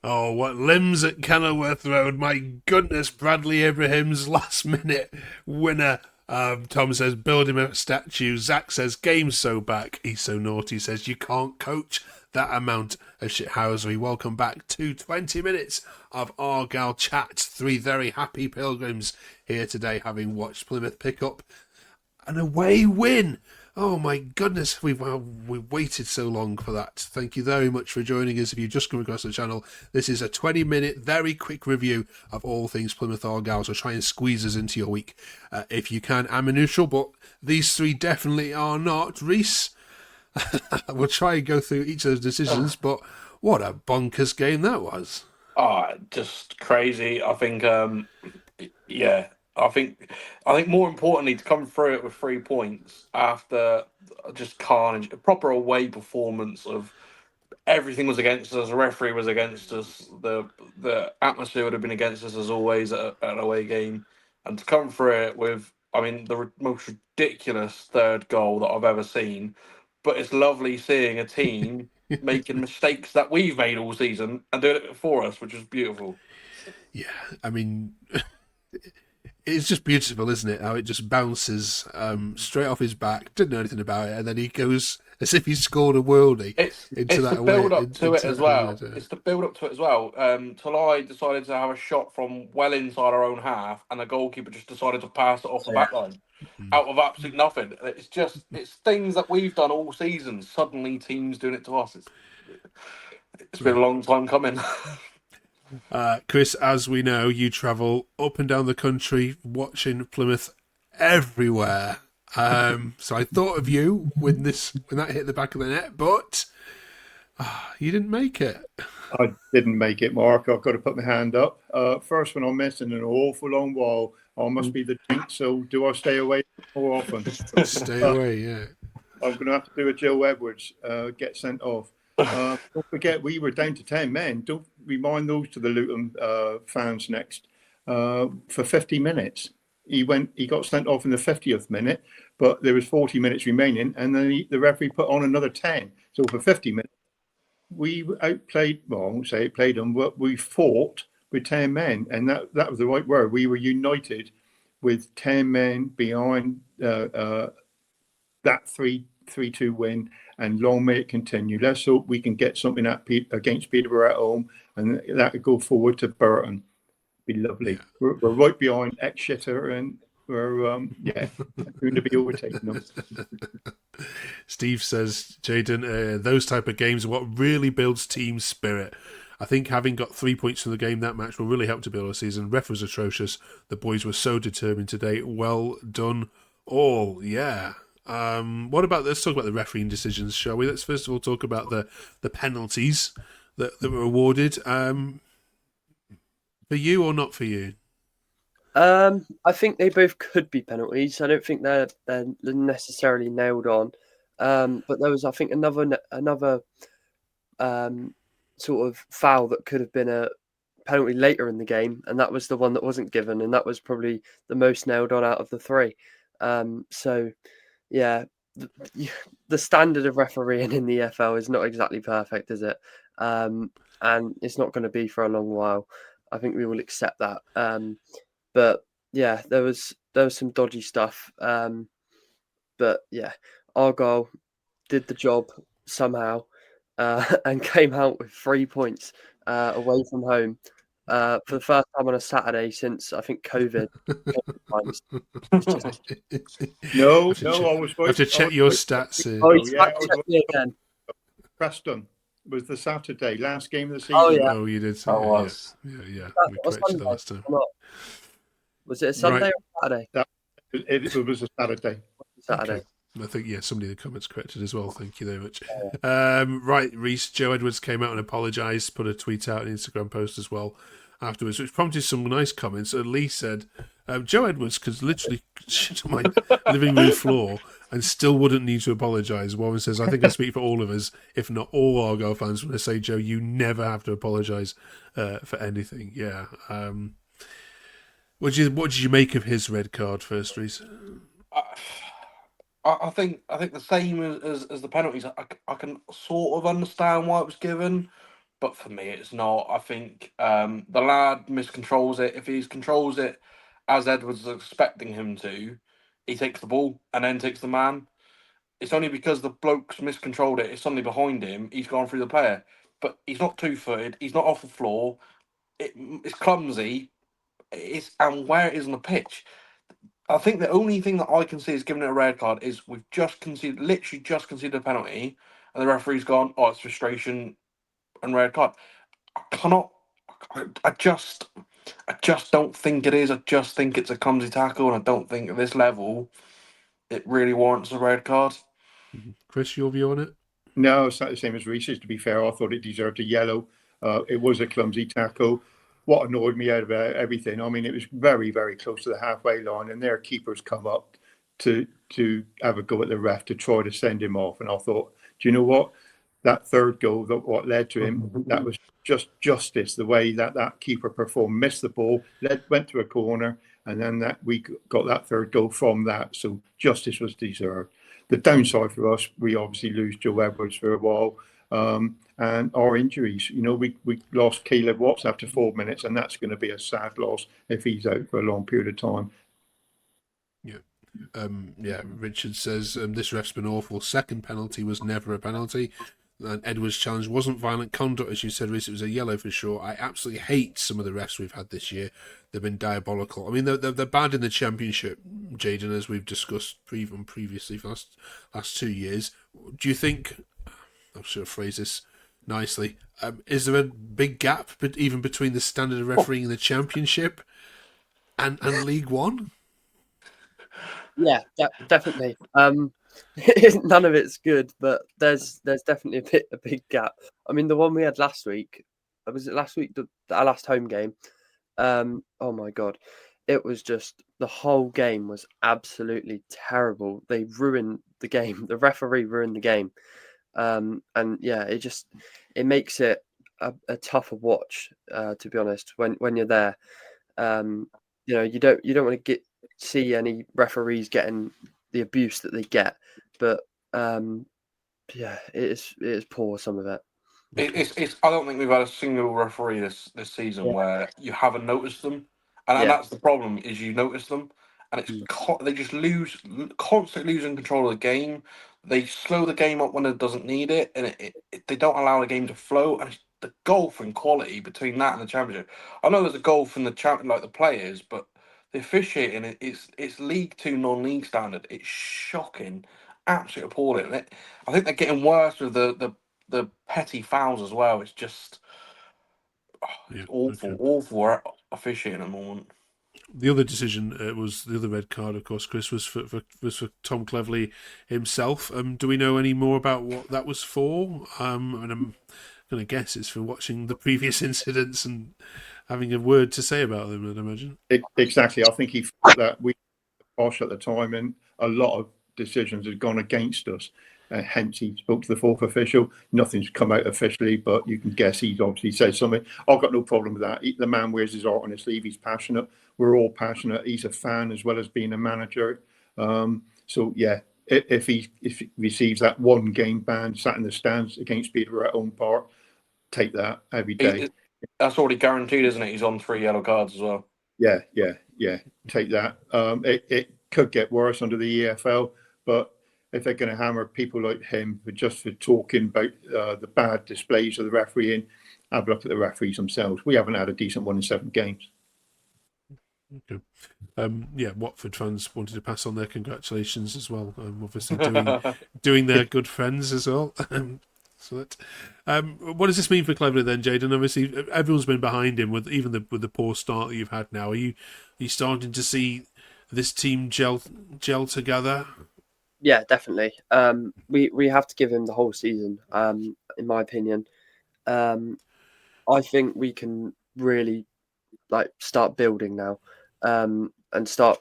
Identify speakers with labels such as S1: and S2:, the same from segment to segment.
S1: Oh, what limbs at Kenilworth Road. My goodness, Bradley Ibrahim's last minute winner. Tom says, build him a statue. Zach says, game's so back. He's so naughty. Says, you can't coach that amount of shithousery. Welcome back to 20 minutes of Argyle chat. Three very happy pilgrims here today, having watched Plymouth pick up an away win. Oh my goodness, we've waited so long for that. Thank you very much for joining us. If you've just come across the channel, this is a 20-minute, very quick review of all things Plymouth Argyle. So try and squeeze us into your week if you can. I'm a neutral, but these three definitely are not. Reese, we'll try and go through each of those decisions, but what a bonkers game that was.
S2: Just crazy. Yeah, I think more importantly to come through it with 3 points after just carnage, a proper away performance of everything was against us. The referee was against us. The atmosphere would have been against us as always at an away game, and to come through it with, I mean, most ridiculous third goal that I've ever seen. But it's lovely seeing a team making mistakes that we've made all season and doing it for us, which is beautiful.
S1: Yeah, I mean, it's just beautiful, isn't it? How it just bounces straight off his back. Didn't know anything about it, and then he goes as if he scored a worldie into
S2: It's the
S1: that away
S2: build up to it
S1: into
S2: as
S1: that home
S2: well.
S1: header.
S2: It's the build up to it as well. Talai decided to have a shot from well inside our own half, and the goalkeeper just decided to pass it off the
S3: Yeah.
S2: back line
S1: Mm.
S2: out of absolute nothing. It's things that we've done all season. Suddenly, teams doing it to us. It's been a
S1: Yeah.
S2: long time coming.
S1: Chris, as we know, you travel up and down the country watching Plymouth everywhere. So I thought of you when that hit the back of the net, but you didn't make it.
S3: I didn't make it, Mark. I've got to put my hand up. First one I'm missing an awful long while. I must be the jinx, so do I stay away more often?
S1: Stay away, yeah.
S3: I'm going to have to do a Joe Edwards, get sent off. Don't forget, we were down to 10 men. Don't remind those to the Luton fans next. For 50 minutes. He got sent off in the 50th minute, but there was 40 minutes remaining, and then the referee put on another 10. So for 50 minutes, we outplayed, well, I won't say outplayed them, but we fought with 10 men, and that was the right word. We were united with 10 men behind that 3-2 win, and long may it continue. Let's hope we can get something against Peterborough at home, and that could go forward to Burton. Be lovely.
S1: Yeah.
S3: We're right behind Exeter, and we're going to be overtaking them.
S1: Steve says, Jaden, those type of games are what really builds team spirit. I think having got 3 points from the game that match will really help to build a season. Ref was atrocious. The boys were so determined today. Well done all. Yeah. What about, let's talk about the refereeing decisions, shall we? Let's first of all talk about the penalties that were awarded. For you or not for you?
S4: I think they both could be penalties. I don't think they're necessarily nailed on. But there was, I think, another sort of foul that could have been a penalty later in the game, and that was the one that wasn't given, and that was probably the most nailed on out of the three. So, yeah, the standard of refereeing in the EFL is not exactly perfect, is it? And it's not going to be for a long while. I think we will accept that. But yeah, there was some dodgy stuff. But yeah, Argyle did the job somehow and came out with 3 points away from home for the first time on a Saturday since, I think, COVID times. It's just,
S3: No, I was
S1: I
S3: right.
S1: have to check your stats here.
S4: oh,
S3: Oh,
S4: he's
S3: yeah,
S4: fact checked me again.
S3: Preston was the Saturday, last game of the season.
S4: Oh yeah,
S1: Oh, you did say
S2: I
S1: that,
S2: was.
S1: yeah.
S4: that
S1: We
S4: was
S1: corrected
S4: Sunday.
S1: that last time.
S4: Or not? Was it a Sunday
S1: Right.
S4: or Saturday?
S3: It was a Saturday.
S4: Saturday.
S1: Okay. I think, somebody in the comments corrected as well. Thank you very much. Right, Reese, Joe Edwards came out and apologised, put a tweet out, an Instagram post as well afterwards, which prompted some nice comments. Lee said, Joe Edwards could literally shit on my living room floor and still wouldn't need to apologise. Warren says, I think I speak for all of us, if not all Argyle fans, when I say, Joe, you never have to apologise for anything. Yeah. What did you make of his red card first, Reese?
S2: I think the same as the penalties. I can sort of understand why it was given, but for me, it's not. I think the lad miscontrols it. If he controls it as Edwards is expecting him to, he takes the ball and then takes the man. It's only because the bloke's miscontrolled it. It's suddenly behind him. He's gone through the player, but he's not 2-footed. He's not off the floor. It's clumsy. And where it is on the pitch. I think the only thing that I can see is giving it a red card is we've literally just conceded a penalty, and the referee's gone, oh, it's frustration and red card. I cannot. I just don't think it is. I just think it's a clumsy tackle, and I don't think at this level it really warrants a red card.
S1: Chris, your view on it?
S3: No, it's not the same as Reese's, to be fair. I thought it deserved a yellow. It was a clumsy tackle. What annoyed me out of everything, I mean, it was very, very close to the halfway line, and their keepers come up to have a go at the ref to try to send him off. And I thought, do you know what? That third goal, what led to him, that was just justice, the way that keeper performed. Missed the ball, went to a corner, and then we got that third goal from that. So justice was deserved. The downside for us, we obviously lose Joe Edwards for a while. And our injuries, we lost Caleb Watts after 4 minutes, and that's going to be a sad loss if he's out for a long period of time.
S1: Yeah. Richard says this ref's been awful. Second penalty was never a penalty. And Edwards' challenge wasn't violent conduct, as you said, Reece. It was a yellow for sure. I absolutely hate some of the refs we've had this year. They've been diabolical. I mean, they're bad in the Championship, Jayden, as we've discussed previously for the last 2 years. Do you think, I should phrase this nicely, is there a big gap even between the standard of refereeing in the Championship and League One?
S4: Yeah, definitely. None of it's good, but there's definitely a big gap. I mean, the one we had last week, was it last week, our last home game? Oh my God. It was just, the whole game was absolutely terrible. They ruined the game. The referee ruined the game. And yeah, it makes it a tougher watch, to be honest, when you're there. You don't want to see any referees getting the abuse that they get, but yeah, it is poor, some of it.
S2: It's. I don't think we've had a single referee this season where you haven't noticed them, and that's the problem. Is you notice them, and it's they just constantly losing control of the game. They slow the game up when it doesn't need it, and they don't allow the game to flow. And it's the gulf in quality between that and the Championship. I know there's a gulf in the champion, like the players, but the officiating, it's League Two non-league standard. It's shocking, absolutely appalling. I think they're getting worse with the petty fouls as well. It's just it's awful officiating at the moment.
S1: The other decision was the other red card, of course, Chris, was for Tom Cleverley himself. Do we know any more about what that was for? And I'm going to guess it's for watching the previous incidents and having a word to say about them, I'd imagine.
S3: Exactly. I think he felt that we were harsh at the time, and a lot of decisions had gone against us. Hence, he spoke to the fourth official. Nothing's come out officially, but you can guess he's obviously said something. I've got no problem with that. The man wears his heart on his sleeve. He's passionate. We're all passionate. He's a fan as well as being a manager. So, yeah, if he receives that one game ban, sat in the stands against Peterborough at home park, take that every day.
S2: That's already guaranteed, isn't it? He's on 3 yellow cards as well.
S3: Yeah. Take that. It could get worse under the EFL, but if they're going to hammer people like him for talking about the bad displays of the refereeing, have a look at the referees themselves. We haven't had a decent one in 7 games.
S1: Okay. Watford fans wanted to pass on their congratulations as well. Obviously doing their good friends as well. So what does this mean for Cleverley then, Jayden? Obviously, everyone's been behind him with the poor start that you've had now. Are you starting to see this team gel together?
S4: Yeah, definitely. We have to give him the whole season, in my opinion. I think we can really start building now, and start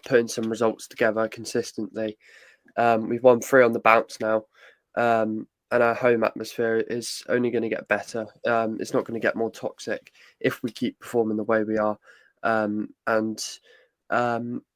S4: putting some results together consistently. We've won 3 on the bounce now, and our home atmosphere is only going to get better. It's not going to get more toxic if we keep performing the way we are,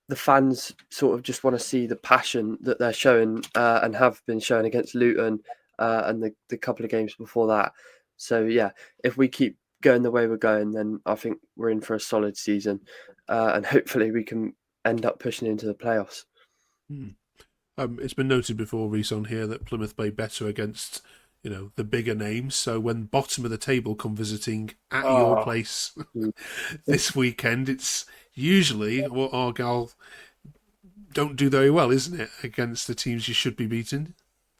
S4: the fans sort of just want to see the passion that they're showing and have been showing against Luton and the couple of games before that. So yeah, if we keep going the way we're going, then I think we're in for a solid season, and hopefully we can end up pushing into the playoffs.
S1: It's been noted before, Reece, on here that Plymouth play better against, the bigger names. So when bottom of the table come visiting at your place this weekend, it's usually what Argyle don't do very well, isn't it, against the teams you should be beating?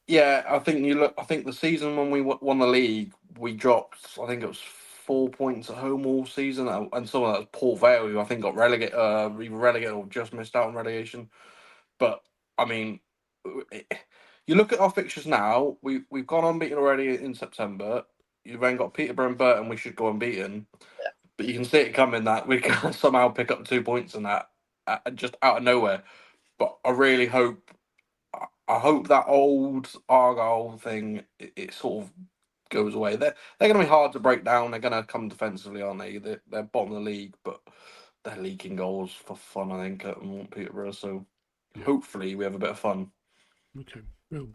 S2: Yeah, I think the season when we won the league, we dropped. I think it was 4 points at home all season, and some of that was Port Vale, who I think got relegated, either relegated or just missed out on relegation. But I mean, you look at our fixtures now. We've gone unbeaten already in September. You've then got Peterborough and Burton. We should go unbeaten, but you can see it coming that we can somehow pick up 2 points in that just out of nowhere. But I really hope. I hope that old Argyle thing it sort of goes away. They're going to be hard to break down. They're going to come defensively, aren't they? They're bottom of the league, but they're leaking goals for fun, I think, at Peterborough. So hopefully we have a bit of fun.
S1: Okay, well,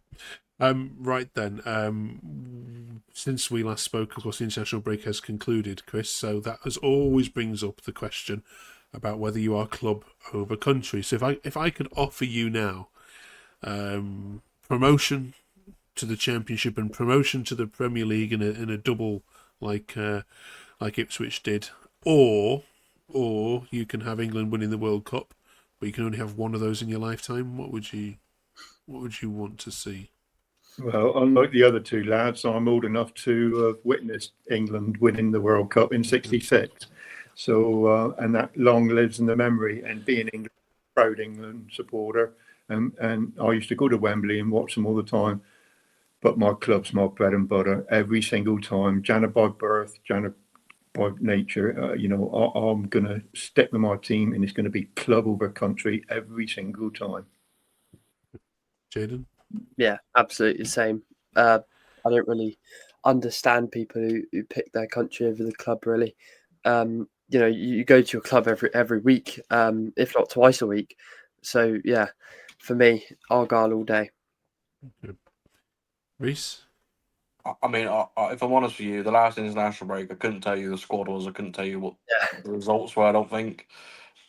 S1: right then. Since we last spoke, of course, the international break has concluded, Chris. So that always brings up the question about whether you are club over country. So if I could offer you now promotion to the Championship and promotion to the Premier League in a double like Ipswich did, or you can have England winning the World Cup, but you can only have one of those in your lifetime. What would you want to see?
S3: Well, unlike the other two lads, I'm old enough to have witnessed England winning the World Cup in '66. So, and that long lives in the memory. And being England, proud England supporter, and I used to go to Wembley and watch them all the time. But my club's my bread and butter every single time. Janet by birth, Janet by nature. I'm going to stick with my team, and it's going to be club over country every single time.
S1: Jaden?
S4: Yeah, absolutely the same. I don't really understand people who pick their country over the club, really. You go to your club every week, if not twice a week. So, yeah, for me, Argyle all day.
S1: Okay. Reece?
S2: I mean, if I'm honest with you, the last international break, I couldn't tell you who the squad was. I couldn't tell you what the results were, I don't think.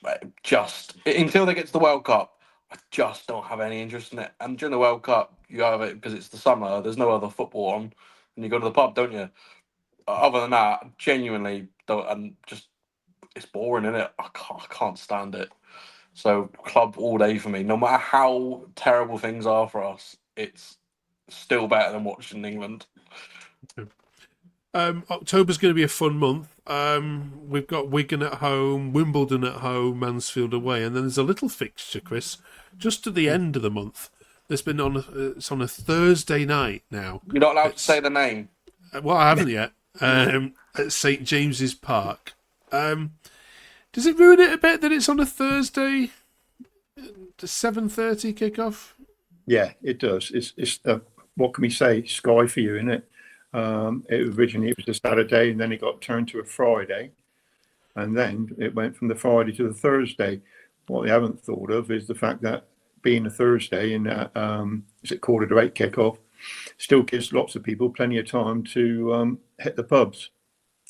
S2: But just until they get to the World Cup, I just don't have any interest in it. And during the World Cup, you have it because it's the summer. There's no other football on, and you go to the pub, don't you? Other than that, genuinely don't. And just it's boring, isn't it? I can't stand it. So club all day for me. No matter how terrible things are for us, it's still better than watching England.
S1: October's going to be a fun month. We've got Wigan at home, Wimbledon at home, Mansfield away, and then there's a little fixture, Chris, just at the end of the month. It's on a Thursday night now.
S2: You're not allowed to say the name.
S1: Well, I haven't yet. At St James's Park. Does it ruin it a bit that it's on a Thursday? The 7:30 kickoff.
S3: Yeah, it does. It's what can we say? Sky for you, isn't it? Originally it was a Saturday, and then it got turned to a Friday, and then it went from the Friday to the Thursday. What they haven't thought of is the fact that being a Thursday and is it 7:45 kickoff still gives lots of people plenty of time to hit the pubs.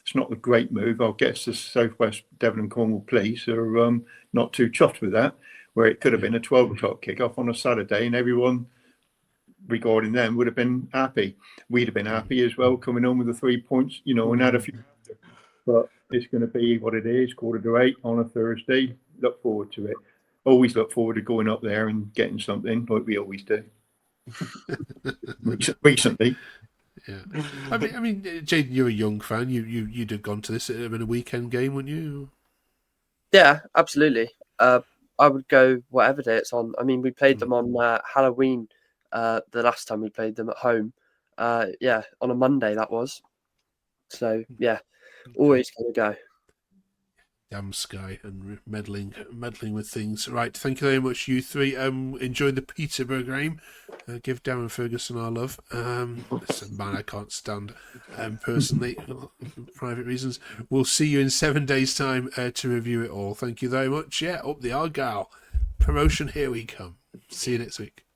S3: It's not a great move. I guess the Southwest Devon and Cornwall Police are not too chuffed with that, where it could have been a 12 o'clock kickoff on a Saturday, and everyone regarding them would have been happy. We'd have been happy as well, coming home with the 3 points, and had a few. But it's going to be what it is, 7:45 on a Thursday. Look forward to it. Always look forward to going up there and getting something like we always do. Recently.
S1: Yeah, I mean, Jaden, you're a young fan. You'd have gone to this. It'd have been a weekend game, wouldn't you?
S4: Yeah, absolutely. I would go whatever day it's on. I mean, we played them on Halloween. The last time we played them at home, on a Monday that was. So yeah, always gonna go.
S1: Damn Sky and meddling with things. Right, thank you very much, you three. Enjoy the Peterborough game. Give Darren Ferguson our love. It's a man I can't stand personally, for private reasons. We'll see you in 7 days' time to review it all. Thank you very much. Yeah, up the Argyle promotion. Here we come. See you next week.